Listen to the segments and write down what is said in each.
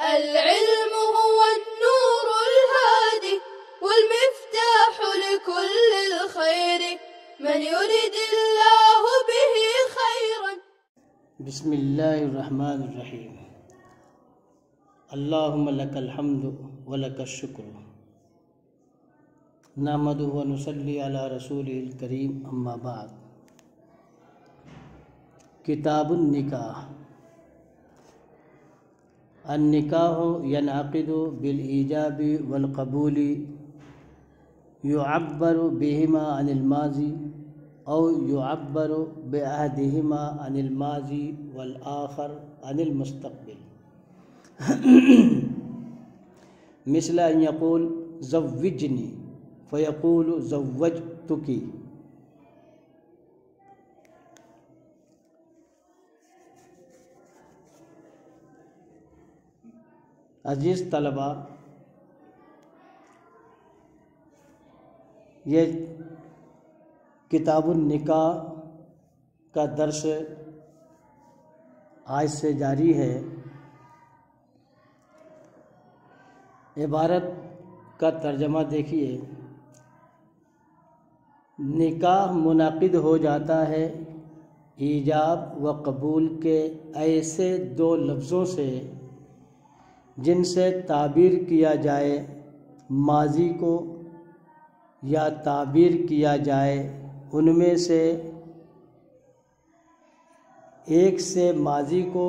العلم هو النور الهادي والمفتاح لكل الخير من يرد الله به خيرا. بسم اللہ الرحمن الرحیم. اللہم لک الحمد ولک الشکر نحمدہ ونصلی علی رسولہ الکریم. اما بعد. کتاب النکاح. النکاح ینعقد بالایجاب والقبول يعبر بهما عن الماضی او يعبر بأحدهما عن الماضی والآخر عن المستقبل. مثل ان يقول زوجني فيقول زوجتك. عزیز طلباء، یہ کتاب النکاح کا درس آج سے جاری ہے. عبارت کا ترجمہ دیکھیے. نکاح منعقد ہو جاتا ہے ایجاب و قبول کے ایسے دو لفظوں سے جن سے تعبیر کیا جائے ماضی کو یا تعبیر کیا جائے ان میں سے ایک سے ماضی کو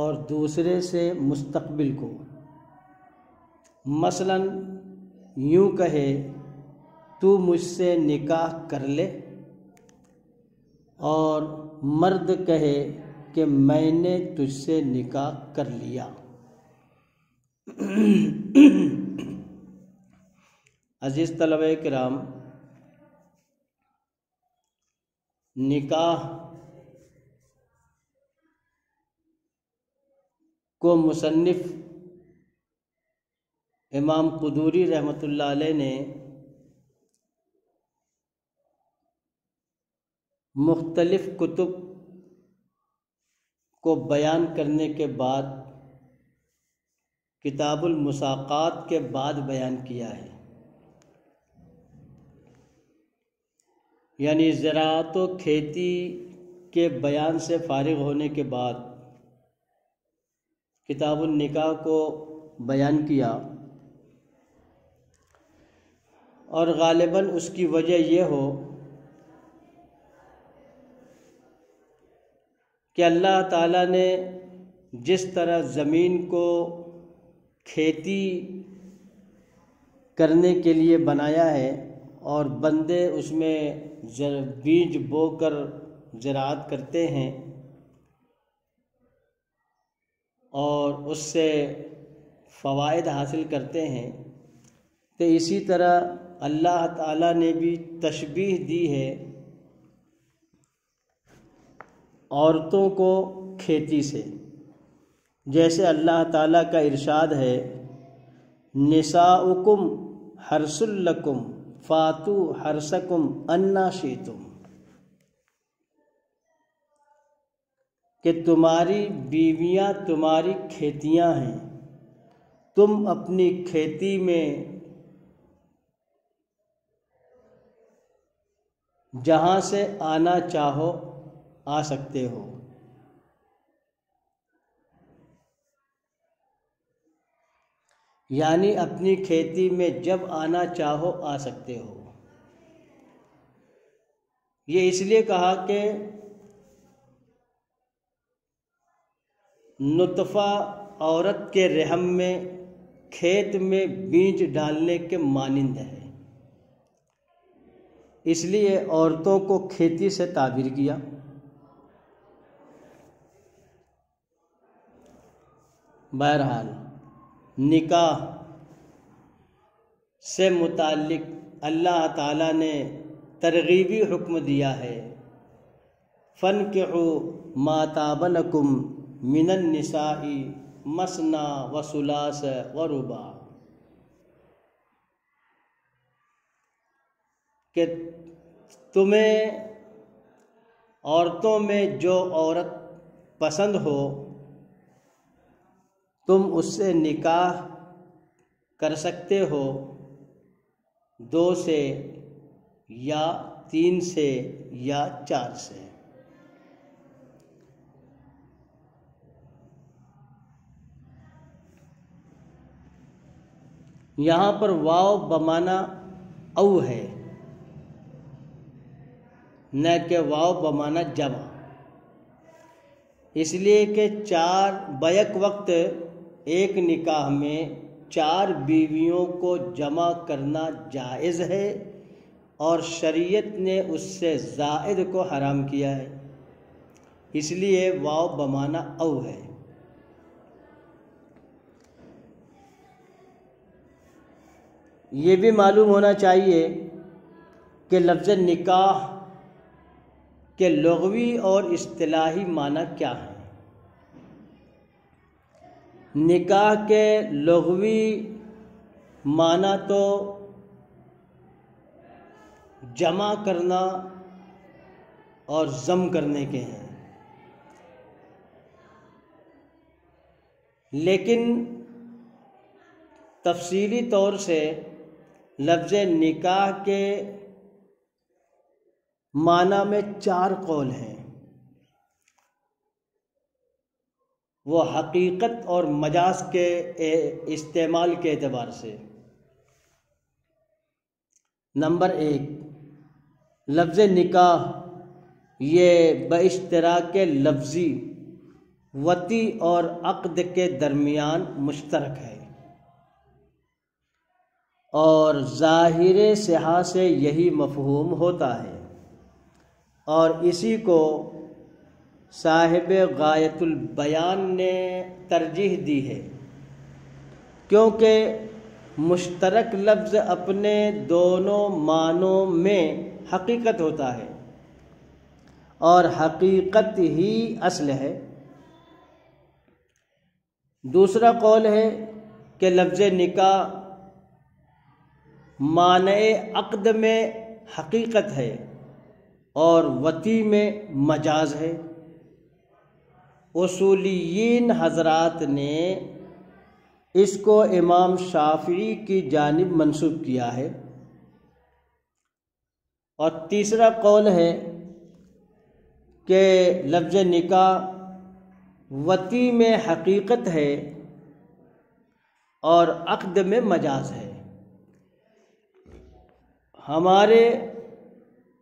اور دوسرے سے مستقبل کو. مثلا یوں کہے تو مجھ سے نکاح کر لے، اور مرد کہے کہ میں نے تجھ سے نکاح کر لیا. عزیز طلبہ کرام، نکاح کو مصنف امام قدوری رحمۃ اللہ علیہ نے مختلف کتب کو بیان کرنے کے بعد کتاب المساقات کے بعد بیان کیا ہے. یعنی زراعت و کھیتی کے بیان سے فارغ ہونے کے بعد کتاب النکاح کو بیان کیا، اور غالباً اس کی وجہ یہ ہو کہ اللہ تعالیٰ نے جس طرح زمین کو کھیتی کرنے کے لیے بنایا ہے اور بندے اس میں بیج بو کر زراعت کرتے ہیں اور اس سے فوائد حاصل کرتے ہیں، تو اسی طرح اللہ تعالیٰ نے بھی تشبیہ دی ہے عورتوں کو کھیتی سے. جیسے اللہ تعالیٰ کا ارشاد ہے نساؤکم حرث لکم فاتوا حرثکم انا شئتم، کہ تمہاری بیویاں تمہاری کھیتیاں ہیں، تم اپنی کھیتی میں جہاں سے آنا چاہو آ سکتے ہو. یعنی اپنی کھیتی میں جب آنا چاہو آ سکتے ہو. یہ اس لیے کہا کہ نطفہ عورت کے رحم میں کھیت میں بیج ڈالنے کے مانند ہے، اس لیے عورتوں کو کھیتی سے تعبیر کیا. بہرحال نکاح سے متعلق اللہ تعالیٰ نے ترغیبی حکم دیا ہے فَانْكِحُوا مَا طَابَ لَكُم مِّنَ النِّسَاءِ مَثْنَىٰ وَثُلَاثَ وَرُبَاعَ، کہ تمہیں عورتوں میں جو عورت پسند ہو تم اس سے نکاح کر سکتے ہو 2 سے یا 3 سے یا 4 سے۔ یہاں پر واو بمعنی او ہے، نہ کہ واو بمعنی جمع، اس لیے کہ 4 بیک وقت ایک نکاح میں 4 بیویوں کو جمع کرنا جائز ہے، اور شریعت نے اس سے زائد کو حرام کیا ہے، اس لیے واو بمعنی او ہے۔ یہ بھی معلوم ہونا چاہیے کہ لفظ نکاح کے لغوی اور اصطلاحی معنی کیا ہے۔ نکاح کے لغوی معنی تو جمع کرنا اور ضم کرنے کے ہیں، لیکن تفصیلی طور سے لفظ نکاح کے معنی میں 4 قول ہیں، وہ حقیقت اور مجاز کے استعمال کے اعتبار سے۔ نمبر 1، لفظ نکاح یہ باشتراک لفظی وطی اور عقد کے درمیان مشترک ہے، اور ظاہر صحہ سے یہی مفہوم ہوتا ہے، اور اسی کو صاحب غایت البیان نے ترجیح دی ہے، کیونکہ مشترک لفظ اپنے دونوں معنوں میں حقیقت ہوتا ہے، اور حقیقت ہی اصل ہے۔ دوسرا قول ہے کہ لفظ نکاح معنی عقد میں حقیقت ہے اور وطی میں مجاز ہے۔ اصولیین حضرات نے اس کو امام شافعی کی جانب منسوب کیا ہے، اور تیسرا قول ہے کہ لفظ نکاح وطی میں حقیقت ہے اور عقد میں مجاز ہے۔ ہمارے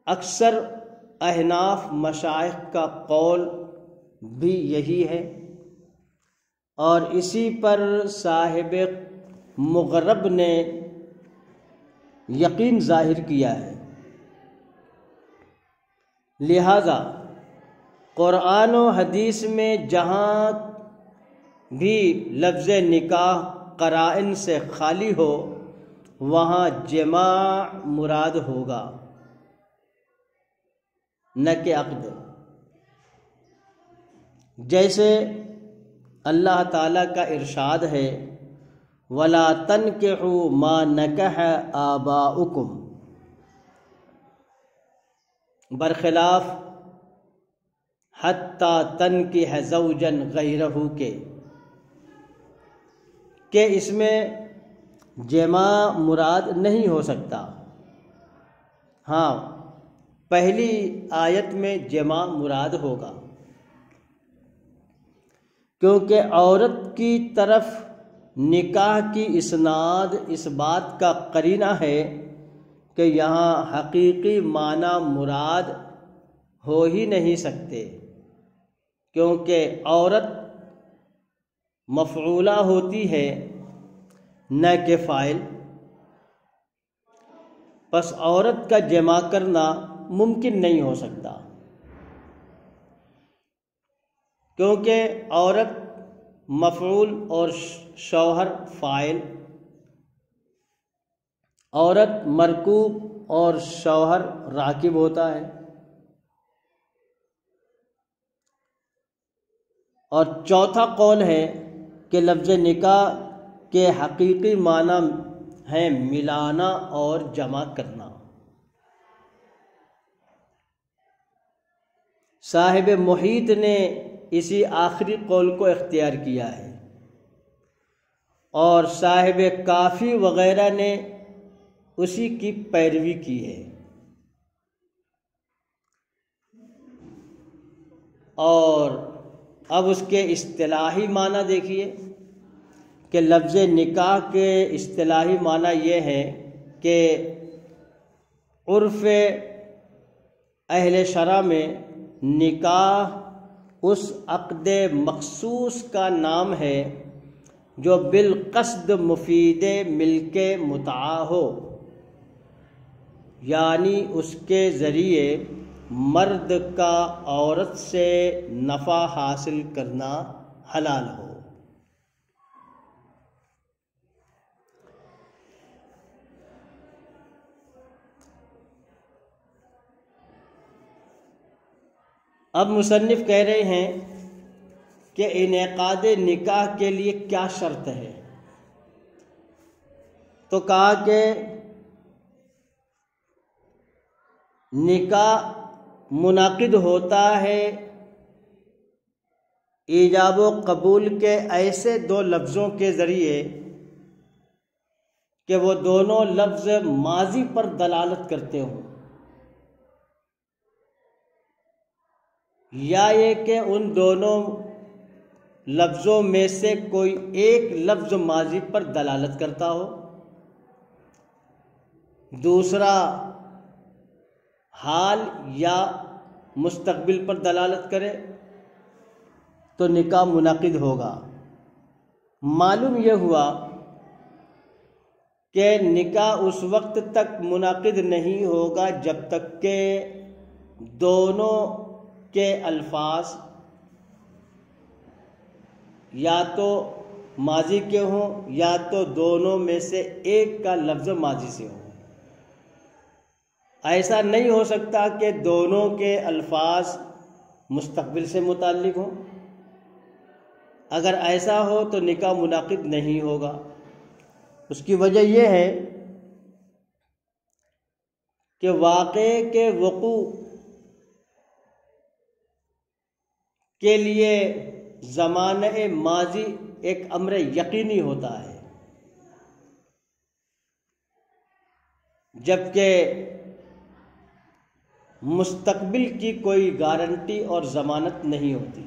اکثر احناف مشائخ کا قول بھی یہی ہے، اور اسی پر صاحب مغرب نے یقین ظاہر کیا ہے۔ لہذا قرآن و حدیث میں جہاں بھی لفظ نکاح قرائن سے خالی ہو وہاں جماع مراد ہوگا، نہ کہ عقد، جیسے اللہ تعالیٰ کا ارشاد ہے وَلَا تَنْكِحُوا مَا نَكَحَ آبَاؤُكُمْ، برخلاف حتیٰ تنکح زوجن غیرہ کے، کہ اس میں جماع مراد نہیں ہو سکتا۔ ہاں، پہلی آیت میں جماع مراد ہوگا، کیونکہ عورت کی طرف نکاح کی اسناد اس بات کا قرینہ ہے کہ یہاں حقیقی معنی مراد ہو ہی نہیں سکتے، کیونکہ عورت مفعولہ ہوتی ہے نہ کہ فاعل، پس عورت کا جمع کرنا ممکن نہیں ہو سکتا، کیونکہ عورت مفعول اور شوہر فاعل، عورت مرکوب اور شوہر راکب ہوتا ہے۔ اور چوتھا قول ہے کہ لفظ نکاح کے حقیقی معنی ہیں ملانا اور جمع کرنا۔ صاحب محیط نے اسی آخری قول کو اختیار کیا ہے، اور صاحب کافی وغیرہ نے اسی کی پیروی کی ہے۔ اور اب اس کے اصطلاحی معنی دیکھیے کہ لفظ نکاح کے اصطلاحی معنی یہ ہے کہ عرف اہل شرع میں نکاح اس عقد مخصوص کا نام ہے جو بالقصد مفید ملک متعہ ہو، یعنی اس کے ذریعے مرد کا عورت سے نفع حاصل کرنا حلال ہو۔ اب مصنف کہہ رہے ہیں کہ انعقاد نکاح کے لیے کیا شرط ہے، تو کہا کہ نکاح منعقد ہوتا ہے ایجاب و قبول کے ایسے دو لفظوں کے ذریعے کہ وہ دونوں لفظ ماضی پر دلالت کرتے ہوں، یا یہ کہ ان دونوں لفظوں میں سے کوئی ایک لفظ ماضی پر دلالت کرتا ہو، دوسرا حال یا مستقبل پر دلالت کرے تو نکاح منعقد ہوگا۔ معلوم یہ ہوا کہ نکاح اس وقت تک منعقد نہیں ہوگا جب تک کہ دونوں کے الفاظ یا تو ماضی کے ہوں یا تو دونوں میں سے ایک کا لفظ ماضی سے ہو۔ ایسا نہیں ہو سکتا کہ دونوں کے الفاظ مستقبل سے متعلق ہوں، اگر ایسا ہو تو نکاح منعقد نہیں ہوگا۔ اس کی وجہ یہ ہے کہ واقعے کے وقوع کے لیے زمانہ ماضی ایک امر یقینی ہوتا ہے، جبکہ مستقبل کی کوئی گارنٹی اور ضمانت نہیں ہوتی،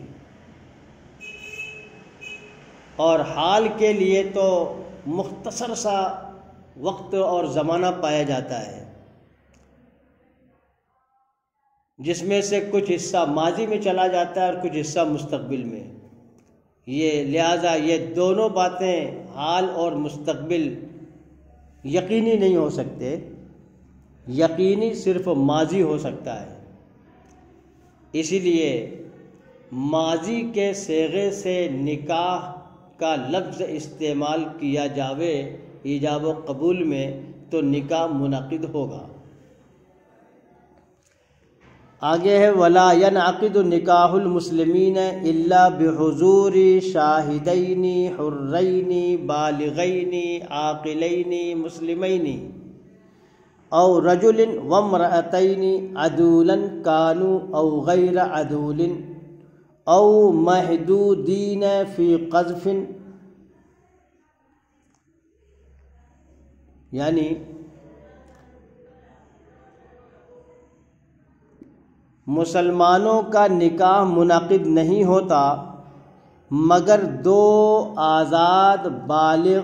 اور حال کے لیے تو مختصر سا وقت اور زمانہ پایا جاتا ہے، جس میں سے کچھ حصہ ماضی میں چلا جاتا ہے اور کچھ حصہ مستقبل میں۔ لہٰذا یہ دونوں باتیں حال اور مستقبل یقینی نہیں ہو سکتے، یقینی صرف ماضی ہو سکتا ہے۔ اسی لیے ماضی کے صیغے سے نکاح کا لفظ استعمال کیا جاوے ایجاب و قبول میں تو نکاح منعقد ہوگا۔ آگے ہے وَلَا يَنْعَقِدُ نِكَاحُ الْمُسْلِمِينَ إِلَّا بِحُضُورِ شَاهِدَيْنِ حُرَّيْنِ بَالِغَيْنِ عَاقِلَيْنِ مُسْلِمَيْنِ أَوْ رَجُلٍ وَامْرَأَتَيْنِ عَدُولًا كَانُوا أَوْ غَيْرَ عَدُولٍ أَوْ مَحْدُودِينَ فِي قَذْفٍ، یعنی مسلمانوں کا نکاح منعقد نہیں ہوتا مگر دو آزاد بالغ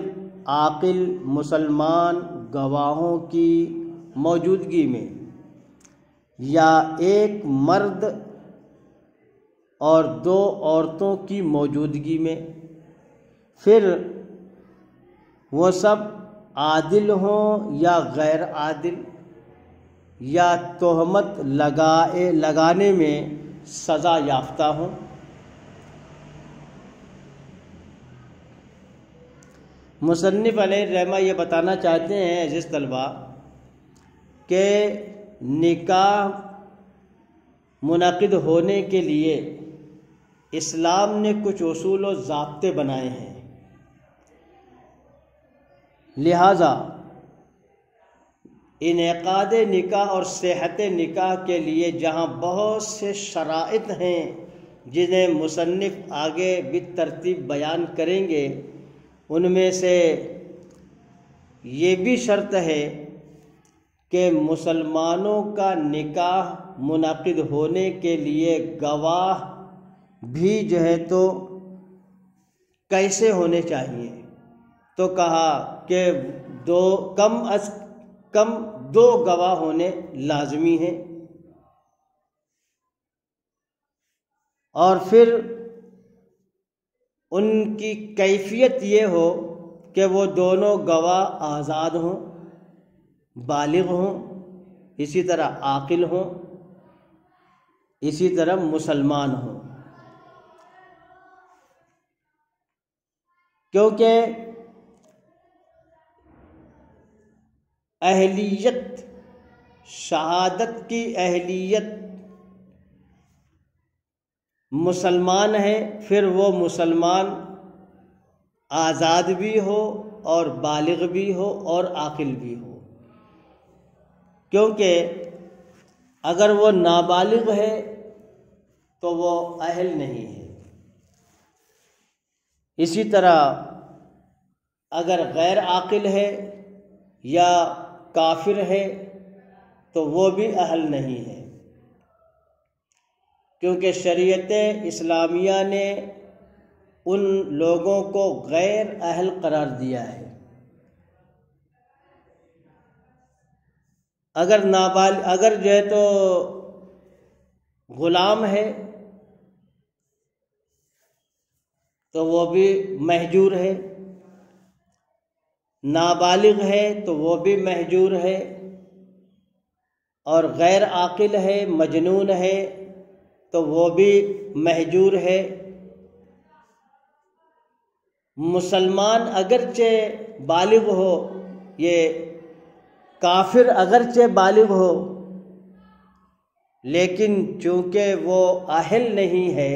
عاقل مسلمان گواہوں کی موجودگی میں، یا ایک مرد اور دو عورتوں کی موجودگی میں، پھر وہ سب عادل ہوں یا غیر عادل، یا تہمت لگانے میں سزا یافتہ ہوں۔ مصنف علیہ الرحمہ یہ بتانا چاہتے ہیں عزیز طلبہ کہ نکاح منعقد ہونے کے لیے اسلام نے کچھ اصول و ضابطے بنائے ہیں، لہذا انعقاد نکاح اور صحت نکاح کے لیے جہاں بہت سے شرائط ہیں جنہیں مصنف آگے بالترتیب بیان کریں گے، ان میں سے یہ بھی شرط ہے کہ مسلمانوں کا نکاح منعقد ہونے کے لیے گواہ بھی جو ہے تو کیسے ہونے چاہیے؟ تو کہا کہ کم از کم 2 گواہ ہونے لازمی ہیں، اور پھر ان کی کیفیت یہ ہو کہ وہ دونوں گواہ آزاد ہوں، بالغ ہوں، اسی طرح عاقل ہوں، اسی طرح مسلمان ہوں، کیونکہ اہلیت، شہادت کی اہلیت مسلمان ہے، پھر وہ مسلمان آزاد بھی ہو اور بالغ بھی ہو اور عاقل بھی ہو، کیونکہ اگر وہ نابالغ ہے تو وہ اہل نہیں ہے۔ اسی طرح اگر غیر عاقل ہے یا کافر ہے تو وہ بھی اہل نہیں ہے، کیونکہ شریعت اسلامیہ نے ان لوگوں کو غیر اہل قرار دیا ہے۔ اگر جو ہے تو غلام ہے تو وہ بھی مہجور ہے، نابالغ ہے تو وہ بھی مہجور ہے، اور غیر عاقل ہے، مجنون ہے تو وہ بھی مہجور ہے۔ مسلمان اگرچہ بالغ ہو، یہ کافر اگرچہ بالغ ہو، لیکن چونکہ وہ اہل نہیں ہے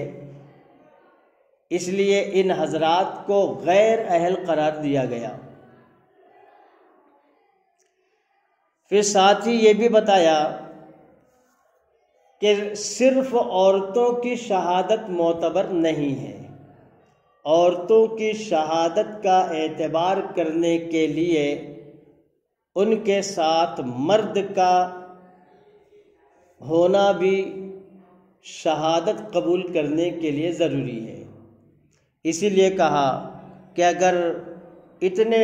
اس لیے ان حضرات کو غیر اہل قرار دیا گیا۔ پھر ساتھ ہی یہ بھی بتایا کہ صرف عورتوں کی شہادت معتبر نہیں ہے، عورتوں کی شہادت کا اعتبار کرنے کے لیے ان کے ساتھ مرد کا ہونا بھی شہادت قبول کرنے کے لیے ضروری ہے۔ اسی لیے کہا کہ اگر اتنے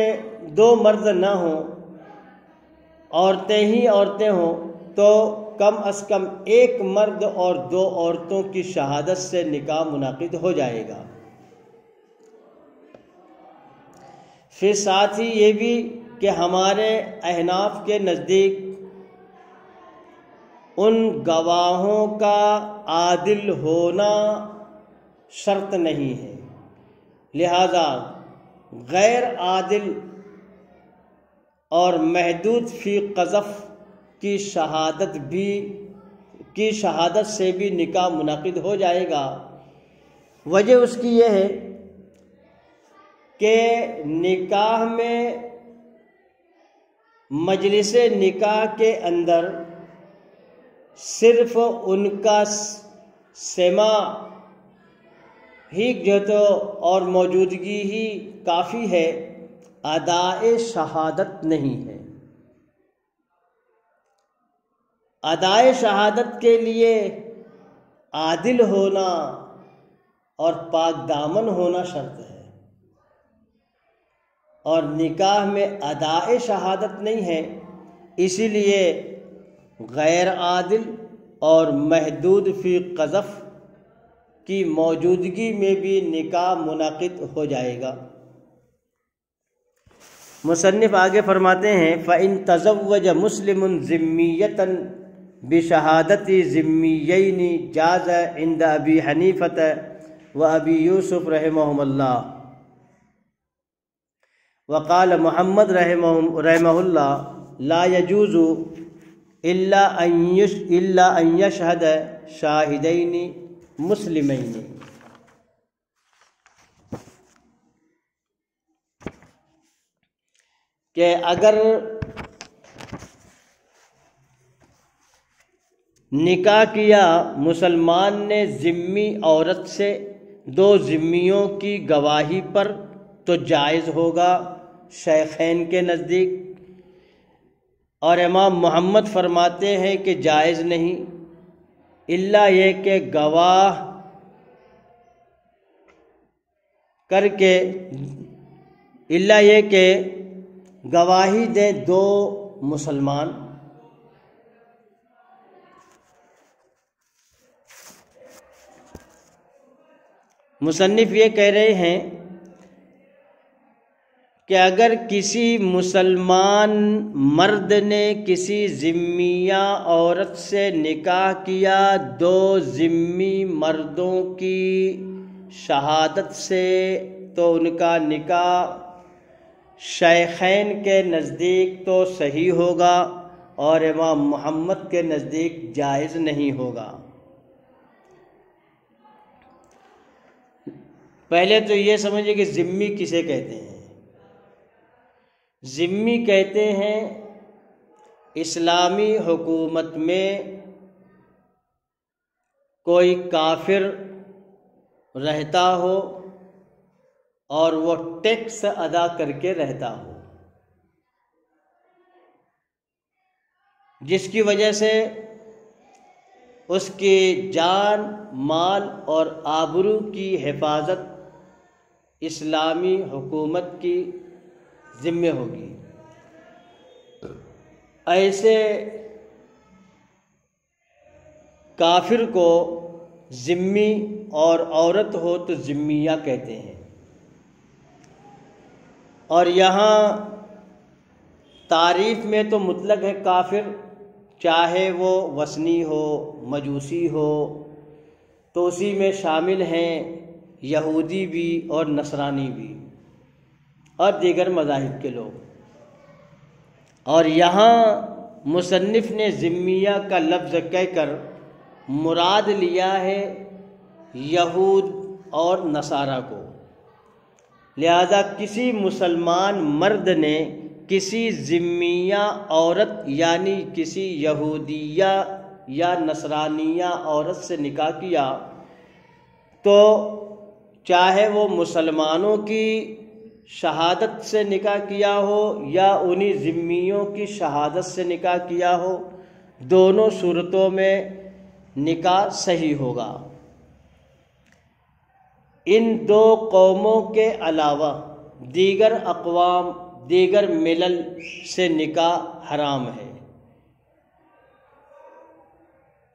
2 مرد نہ ہوں، عورتیں ہی عورتیں ہوں، تو کم از کم 1 مرد اور 2 عورتوں کی شہادت سے نکاح منعقد ہو جائے گا۔ پھر ساتھ ہی یہ بھی کہ ہمارے احناف کے نزدیک ان گواہوں کا عادل ہونا شرط نہیں ہے، لہذا غیر عادل اور محدود فی قذف کی شہادت سے بھی نکاح منعقد ہو جائے گا۔ وجہ اس کی یہ ہے کہ نکاح میں مجلس نکاح کے اندر صرف ان کا سماع ہی جو تو اور موجودگی ہی کافی ہے، ادائے شہادت نہیں ہے۔ ادائے شہادت کے لیے عادل ہونا اور پاک دامن ہونا شرط ہے، اور نکاح میں ادائے شہادت نہیں ہے، اسی لیے غیر عادل اور محدود فی قذف کی موجودگی میں بھی نکاح منعقد ہو جائے گا۔ مصنف آگے فرماتے ہیں فَإِن تَزَوَّجَ مُسْلِمٌ ذِمِّيَّةً بِشَهَادَةِ ذِمِّيَّيْنِ جَازَ عِنْدَ أَبِي حَنِيفَةَ وَأَبِي يُوسُف رحمهم الله، وقال محمد رحمه الله لا يجوز إلا أن يشهد شاهدين مسلمين۔ کہ اگر نکاح کیا مسلمان نے ذمی عورت سے 2 ذمیوں کی گواہی پر تو جائز ہوگا شیخین کے نزدیک، اور امام محمد فرماتے ہیں کہ جائز نہیں، الا یہ کہ گواہ کر کے الا یہ کہ گواہی دیں دو مسلمان۔ مصنف یہ کہہ رہے ہیں کہ اگر کسی مسلمان مرد نے کسی ذمیہ عورت سے نکاح کیا دو ذمی مردوں کی شہادت سے، تو ان کا نکاح شیخین کے نزدیک تو صحیح ہوگا اور امام محمد کے نزدیک جائز نہیں ہوگا۔ پہلے تو یہ سمجھے کہ ذمی کسے کہتے ہیں۔ ذمی کہتے ہیں اسلامی حکومت میں کوئی کافر رہتا ہو اور وہ ٹیکس ادا کر کے رہتا ہو، جس کی وجہ سے اس کی جان، مال اور آبرو کی حفاظت اسلامی حکومت کی ذمہ ہوگی۔ ایسے کافر کو ذمی، اور عورت ہو تو ذمیہ کہتے ہیں۔ اور یہاں تعریف میں تو مطلق ہے کافر، چاہے وہ وثنی ہو، مجوسی ہو، تو اسی میں شامل ہیں یہودی بھی اور نصرانی بھی اور دیگر مذاہب کے لوگ۔ اور یہاں مصنف نے ذمیہ کا لفظ کہہ کر مراد لیا ہے یہود اور نصارہ کو، لہذا کسی مسلمان مرد نے کسی ذمیہ عورت یعنی کسی یہودیہ یا نصرانیہ عورت سے نکاح کیا تو چاہے وہ مسلمانوں کی شہادت سے نکاح کیا ہو یا انہی ذمیوں کی شہادت سے نکاح کیا ہو، دونوں صورتوں میں نکاح صحیح ہوگا۔ ان دو قوموں کے علاوہ دیگر اقوام، دیگر ملل سے نکاح حرام ہے۔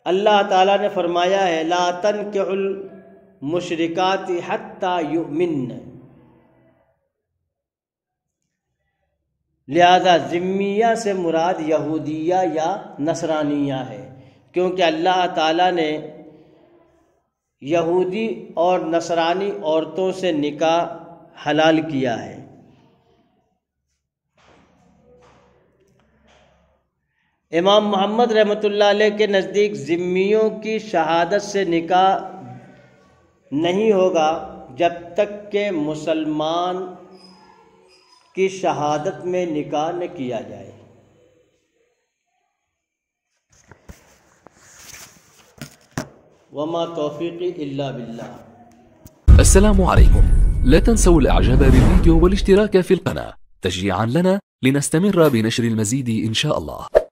اللہ تعالیٰ نے فرمایا ہے لا تنکحوا المشرکات حتی یؤمن، لہذا ذمیہ سے مراد یہودیہ یا نصرانیہ ہے، کیونکہ اللہ تعالیٰ نے یہودی اور نصرانی عورتوں سے نکاح حلال کیا ہے۔ امام محمد رحمۃ اللہ علیہ کے نزدیک ذمیوں کی شہادت سے نکاح نہیں ہوگا جب تک کہ مسلمان کی شہادت میں نکاح نہ کیا جائے۔ وما توفیقی الا باللہ۔ السلام عليكم، لا تنسوا الاعجاب بالفيديو والاشتراك في القناة تشجيعا لنا لنستمر بنشر المزيد إن شاء الله.